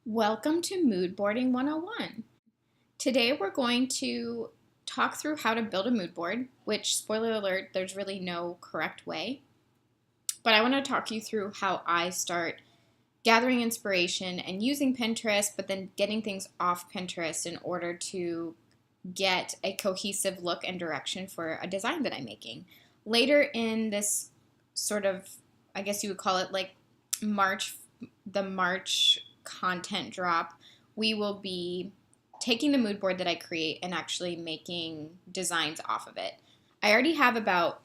Welcome to Moodboarding 101. Today we're going to talk through how to build a mood board, which, spoiler alert, there's really no correct way. But I want to talk you through how I start gathering inspiration and using Pinterest, but then getting things off Pinterest in order to get a cohesive look and direction for a design that I'm making. Later in this sort of, I guess you would call it like the March content drop, we will be taking the mood board that I create and actually making designs off of it. I already have about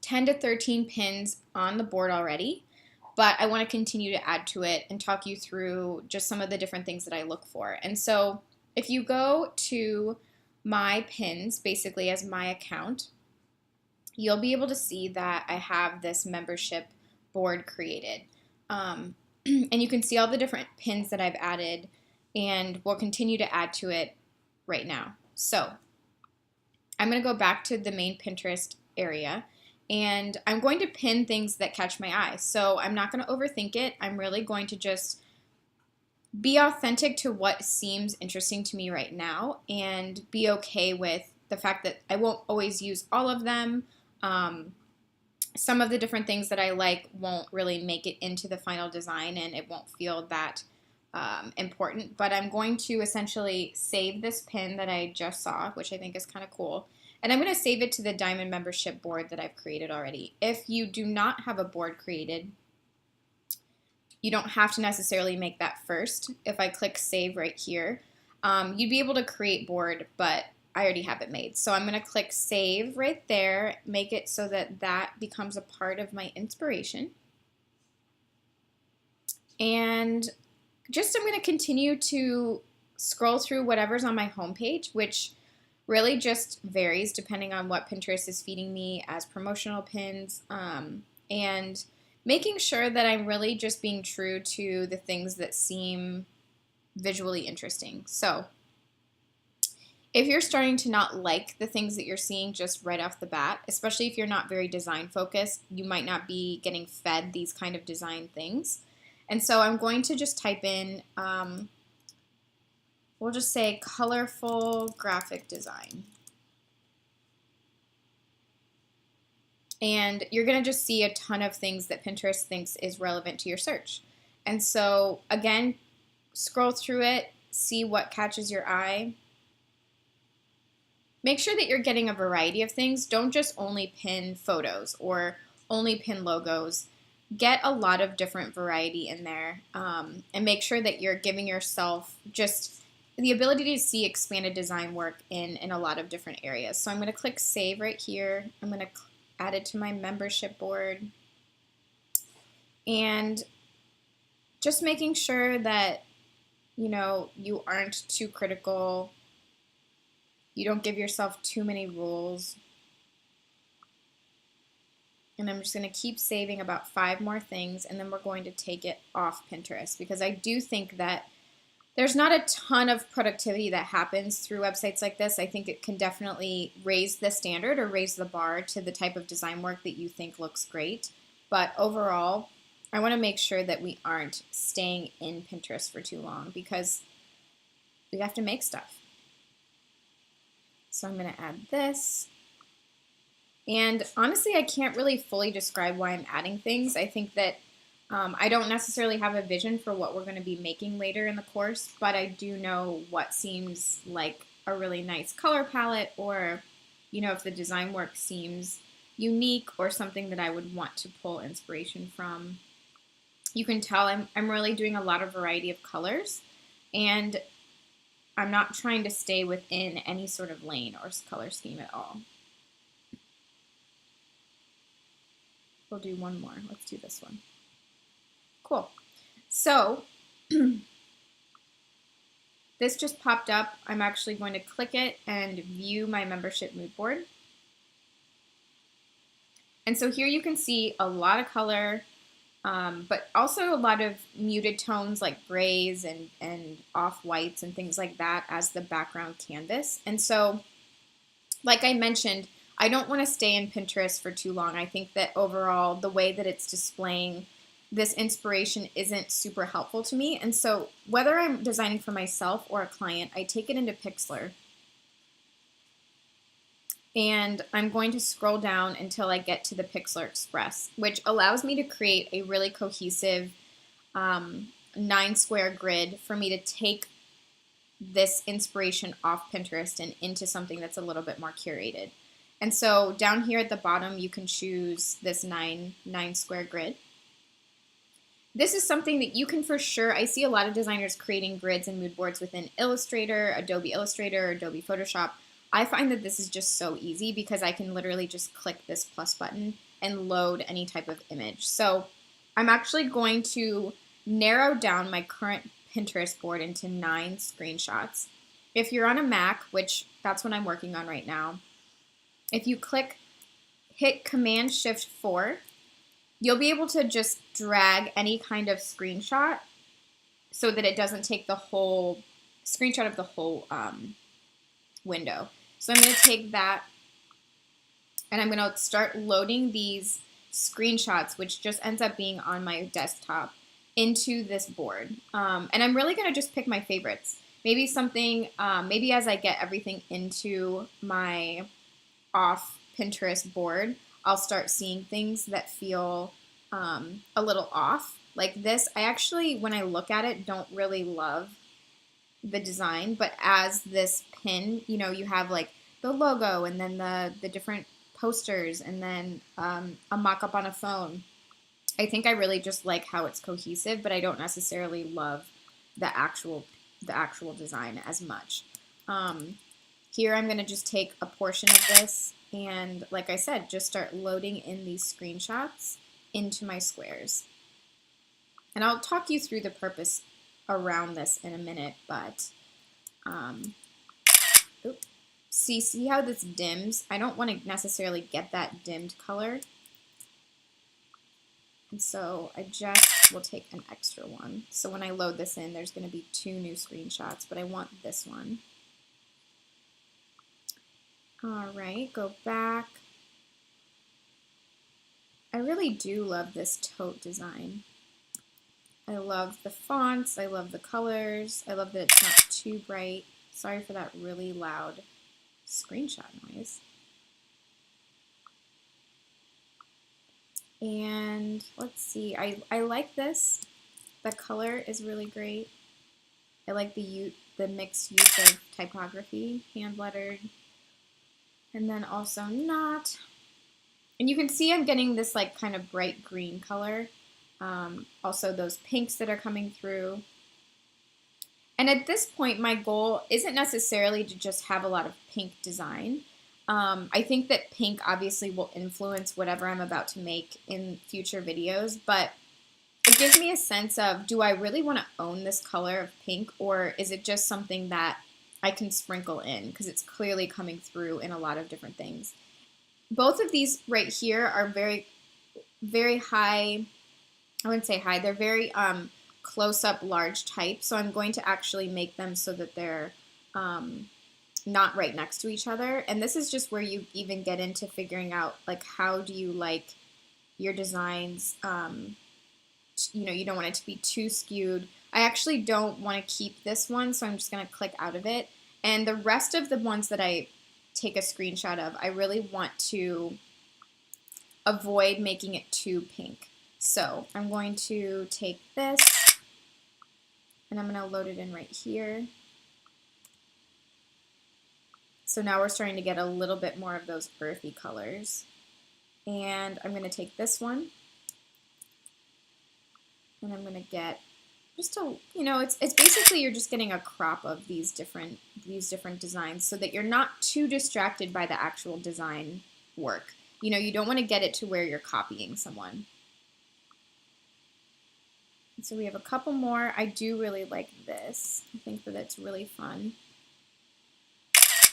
10 to 13 pins on the board already, but I want to continue to add to it and talk you through just some of the different things that I look for. And so if you go to my pins, basically as my account, you'll be able to see that I have this membership board created. And you can see all the different pins that I've added, and we'll continue to add to it right now. So I'm going to go back to the main Pinterest area, and I'm going to pin things that catch my eye. So I'm not going to overthink it. I'm really going to just be authentic to what seems interesting to me right now and be okay with the fact that I won't always use all of them. Some of the different things that I like won't really make it into the final design, and it won't feel that important. But I'm going to essentially save this pin that I just saw, which I think is kind of cool. And I'm going to save it to the Diamond membership board that I've created already. If you do not have a board created, you don't have to necessarily make that first. If I click save right here, you'd be able to create board, but I already have it made. So I'm going to click save right there, make it so that that becomes a part of my inspiration. And just I'm going to continue to scroll through whatever's on my homepage, which really just varies depending on what Pinterest is feeding me as promotional pins, and making sure that I'm really just being true to the things that seem visually interesting. So if you're starting to not like the things that you're seeing just right off the bat, especially if you're not very design focused, you might not be getting fed these kind of design things. And so I'm going to just type in, we'll just say colorful graphic design. And you're going to just see a ton of things that Pinterest thinks is relevant to your search. And so again, scroll through it, see what catches your eye. Make sure that you're getting a variety of things. Don't just only pin photos or only pin logos. Get a lot of different variety in there, and make sure that you're giving yourself just the ability to see expanded design work in a lot of different areas. So I'm going to click save right here. I'm going to add it to my membership board. And just making sure that, you aren't too critical. You don't give yourself too many rules. And I'm just going to keep saving about 5 more things, and then we're going to take it off Pinterest, because I do think that there's not a ton of productivity that happens through websites like this. I think it can definitely raise the standard or raise the bar to the type of design work that you think looks great. But overall, I want to make sure that we aren't staying in Pinterest for too long, because we have to make stuff. So I'm going to add this. And honestly, I can't really fully describe why I'm adding things. I think that I don't necessarily have a vision for what we're going to be making later in the course, but I do know what seems like a really nice color palette, or, if the design work seems unique or something that I would want to pull inspiration from. You can tell I'm really doing a lot of variety of colors, and I'm not trying to stay within any sort of lane or color scheme at all. We'll do one more. Let's do this one. Cool. So this just popped up. I'm actually going to click it and view my membership mood board. And so here you can see a lot of color, but also a lot of muted tones like grays and off-whites and things like that as the background canvas. And so, like I mentioned, I don't want to stay in Pinterest for too long. I think that overall, the way that it's displaying this inspiration isn't super helpful to me. And so whether I'm designing for myself or a client, I take it into Pixlr. And I'm going to scroll down until I get to the Pixlr Express, which allows me to create a really cohesive 9-square grid for me to take this inspiration off Pinterest and into something that's a little bit more curated. And so down here at the bottom, you can choose this 9-square grid. This is something that you can for sure, I see a lot of designers creating grids and mood boards within Illustrator, Adobe Illustrator, Adobe Photoshop. I find that this is just so easy because I can literally just click this plus button and load any type of image. So I'm actually going to narrow down my current Pinterest board into 9 screenshots. If you're on a Mac, which that's what I'm working on right now, if you hit Command-Shift-4, you'll be able to just drag any kind of screenshot so that it doesn't take the whole screenshot of the whole window. So I'm going to take that and I'm going to start loading these screenshots, which just ends up being on my desktop, into this board. And I'm really going to just pick my favorites. Maybe something, maybe as I get everything into my off Pinterest board, I'll start seeing things that feel a little off. Like this, I actually, when I look at it, don't really love the design, but as this pin, you know, you have like the logo and then the different posters and then a mock-up on a phone. I think I really just like how it's cohesive, but I don't necessarily love the actual design as much. Here I'm going to just take a portion of this and, like I said, just start loading in these screenshots into my squares. And I'll talk you through the purpose around this in a minute, but see how this dims? I don't want to necessarily get that dimmed color. And so I just will take an extra one. So when I load this in, there's going to be 2 new screenshots, but I want this one. All right, go back. I really do love this tote design. I love the fonts, I love the colors, I love that it's not too bright. Sorry for that really loud screenshot noise. And let's see, I like this. The color is really great. I like the mixed use of typography, hand lettered, and then also not. And you can see I'm getting this like kind of bright green color. Also those pinks that are coming through. And at this point, my goal isn't necessarily to just have a lot of pink design. I think that pink obviously will influence whatever I'm about to make in future videos, but it gives me a sense of, do I really want to own this color of pink, or is it just something that I can sprinkle in because it's clearly coming through in a lot of different things. Both of these right here are very, very high. I wouldn't say high. They're very close-up large type, so I'm going to actually make them so that they're not right next to each other. And this is just where you even get into figuring out, like, how do you like your designs. You know, you don't want it to be too skewed. I actually don't want to keep this one, so I'm just going to click out of it. And the rest of the ones that I take a screenshot of, I really want to avoid making it too pink. So I'm going to take this and I'm going to load it in right here. So now we're starting to get a little bit more of those earthy colors. And I'm going to take this one and I'm going to get just a, you know, it's basically you're just getting a crop of these different designs so that you're not too distracted by the actual design work. You know, you don't want to get it to where you're copying someone. And so we have a couple more. I do really like this. I think that it's really fun.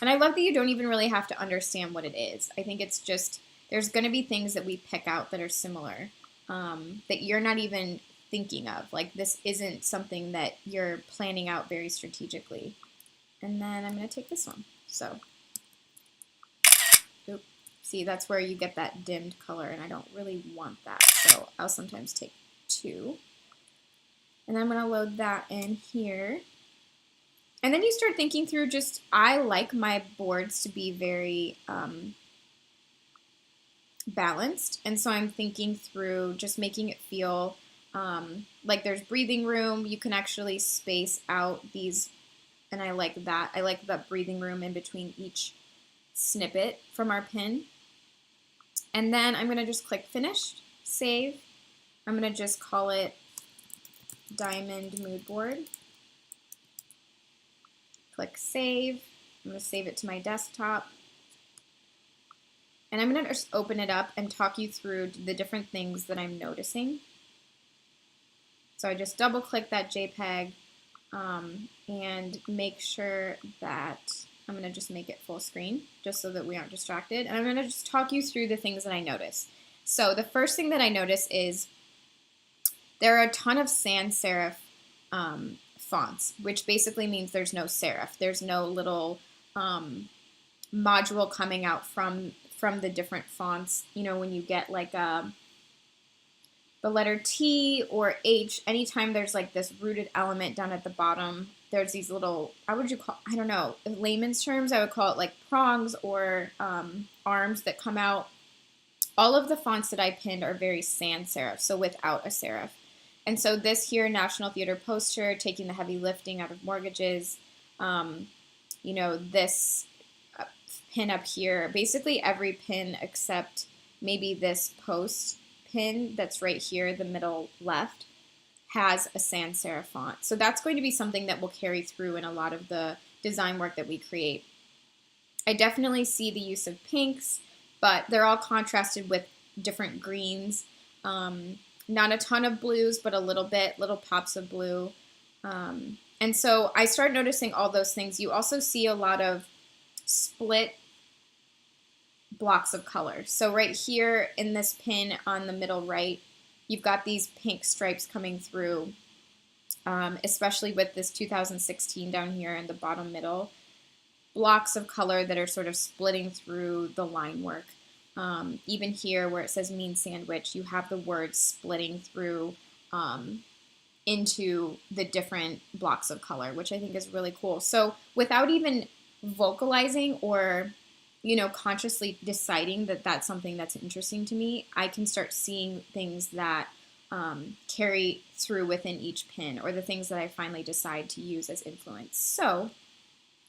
And I love that you don't even really have to understand what it is. I think it's just, there's going to be things that we pick out that are similar, that you're not even thinking of. Like, this isn't something that you're planning out very strategically. And then I'm going to take this one. So, oop, see, that's where you get that dimmed color, and I don't really want that. So I'll sometimes take 2. And I'm going to load that in here. And then you start thinking through just, I like my boards to be very balanced. And so I'm thinking through just making it feel like there's breathing room. You can actually space out these, and I like that. I like that breathing room in between each snippet from our pin. And then I'm going to just click Finished, Save. I'm going to just call it Diamond Mood Board. Click Save. I'm going to save it to my desktop. And I'm going to just open it up and talk you through the different things that I'm noticing. So I just double click that JPEG and make sure that I'm going to just make it full screen just so that we aren't distracted. And I'm going to just talk you through the things that I notice. So the first thing that I notice is there are a ton of sans serif fonts, which basically means there's no serif. There's no little module coming out from the different fonts. You know, when you get like the letter T or H, anytime there's like this rooted element down at the bottom, there's these little, how would you call, I don't know, in layman's terms, I would call it like prongs or arms that come out. All of the fonts that I pinned are very sans serif, so without a serif. And so this here, National Theater poster, taking the heavy lifting out of mortgages, you know, this pin up here, basically every pin except maybe this post pin that's right here, the middle left, has a sans serif font. So that's going to be something that will carry through in a lot of the design work that we create. I definitely see the use of pinks, but they're all contrasted with different greens. Not a ton of blues, but a little bit, little pops of blue. And so I started noticing all those things. You also see a lot of split blocks of color. So right here in this pin on the middle right, you've got these pink stripes coming through, especially with this 2016 down here in the bottom middle. Blocks of color that are sort of splitting through the line work. Even here where it says mean sandwich, you have the words splitting through into the different blocks of color, which I think is really cool. So without even vocalizing or, you know, consciously deciding that that's something that's interesting to me, I can start seeing things that carry through within each pin, or the things that I finally decide to use as influence. So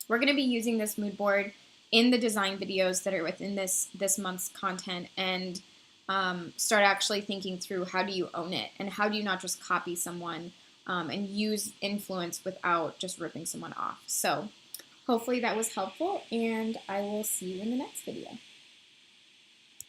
we're going to be using this mood board in the design videos that are within this month's content, and start actually thinking through, how do you own it, and how do you not just copy someone and use influence without just ripping someone off. So hopefully that was helpful, and I will see you in the next video.